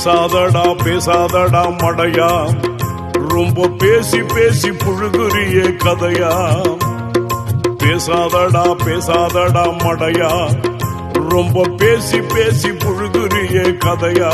பேசாதடா பேசாதடா மடையா, ரொம்ப பேசி பேசி புழுகுறியே கதையா. பேசாதடா பேசாதடா மடையா, ரொம்ப பேசி பேசி புழுகுறியே கதையா.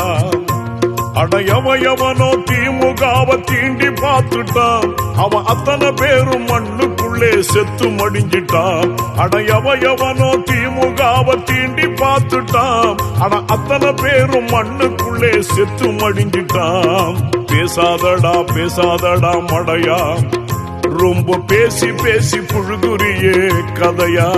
அடையவயவனோ திமுகவை தீண்டி பார்த்துட்டான், அவன் அத்தனை பேரும் மண்ணுக்குள்ளே செத்து மடிஞ்சிட்டான். அடையவயவனோ திமுகவை தீண்டி பார்த்துட்டான், ஆனா அத்தனை பேரும் மண்ணுக்குள்ளே செத்து மடிஞ்சிட்டான். பேசாதடா பேசாதடா மடையா, ரொம்ப பேசி பேசி புழுகுறியே கதையா.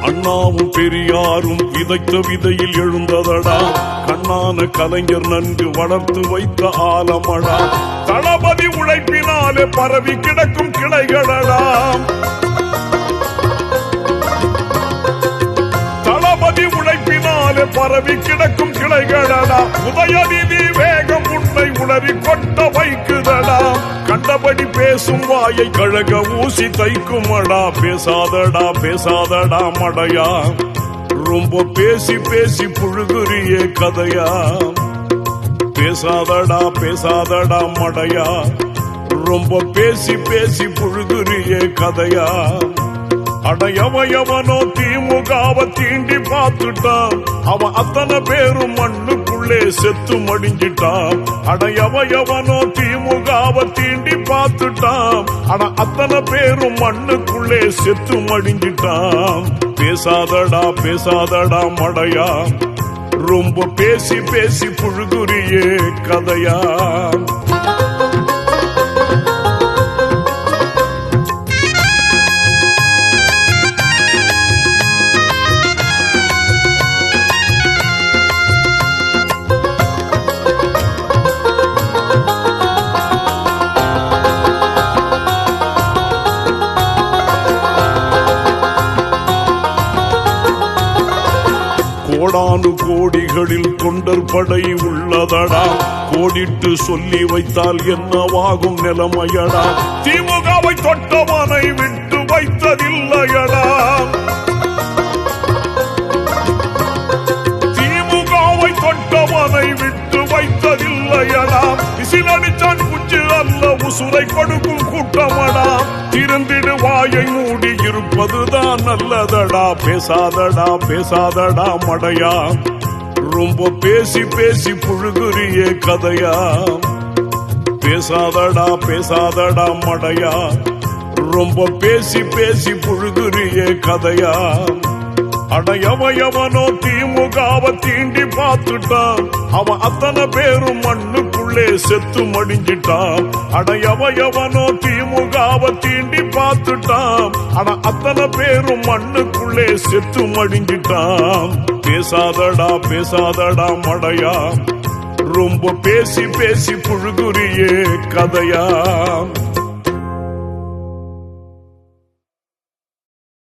அண்ணாவும் பெரியாரும் விதைத்த விதையில் எழுந்ததடா, கண்ணான கலைஞர் நன்கு வளர்த்து வைத்த ஆலமடா. தளபதி உழைப்பினாலே பரவி கிடக்கும் கிளைகளடா, தளபதி உழைப்பினாலே பரவி கிடக்கும் கிளைகளடா. உதயநிதி வேகம் உன்னை உணரி கொட்ட வைக்குதடா, கண்டபடி பேசும் வாயை கழக ஊசி தைக்குமடா. பேசாதடா பேசாதடா மடையா, ரொம்ப பேசி பேசி புழுகுறியே கதையா. பேசாதடா பேசாதடா மடையா, ரொம்ப பேசி பேசி புழுகுறியே கதையா. அடையவயவனோ திமுகவை தீண்டி பார்த்துட்டான், அவன் அத்தனை பேரும் மண்ணுக்குள்ளே செத்து மடிஞ்சிட்டான். அடையவயவனோ திமுகவை தீண்டி பார்த்துட்டான், ஆனா அத்தனை பேரும் மண்ணுக்குள்ளே செத்து மடிஞ்சிட்டான். பேசாதடா பேசாதடா மடையா, ரொம்ப பேசி பேசி புழுகுறியே கதையா. கோடானு கோடிகளில் தொண்டர் படை உள்ளதடா, கோடிட்டு சொல்லி வைத்தால் என்னவாகும் நிலைமையடா. திமுகவை தொட்டவனை விட்டு வைத்ததில்லையடா, திமுகவை தொட்டவனை விட்டு வைத்ததில்லையடா. விசிலடிச்சான் குஞ்சு அல்ல உசுரை கொடுக்கும் கூட்டமடா, திறந்திடு வாயை மூடி இருப்பதுதான் நல்லதடா. பேசாதடா பேசாதடா மடையா, ரொம்ப பேசி பேசி புழுகுறியே கதையா. பேசாதடா பேசாதடா மடையா, ரொம்ப பேசி பேசி புழுகுறியே கதையா. அடையவயவனோ திமுகவை தீண்டி பார்த்துட்டான், அவன் அத்தனை பேரும் மண்ணுக்குள்ளே செத்து மடிஞ்சிட்டான். அடையவயவனோ திமுகவை தீண்டி பார்த்துட்டான், ஆனா அத்தனை பேரும் மண்ணுக்குள்ளே செத்து மடிஞ்சிட்டான். பேசாதடா பேசாதடா மடையா, ரொம்ப பேசி பேசி புழுகுறியே கதையா.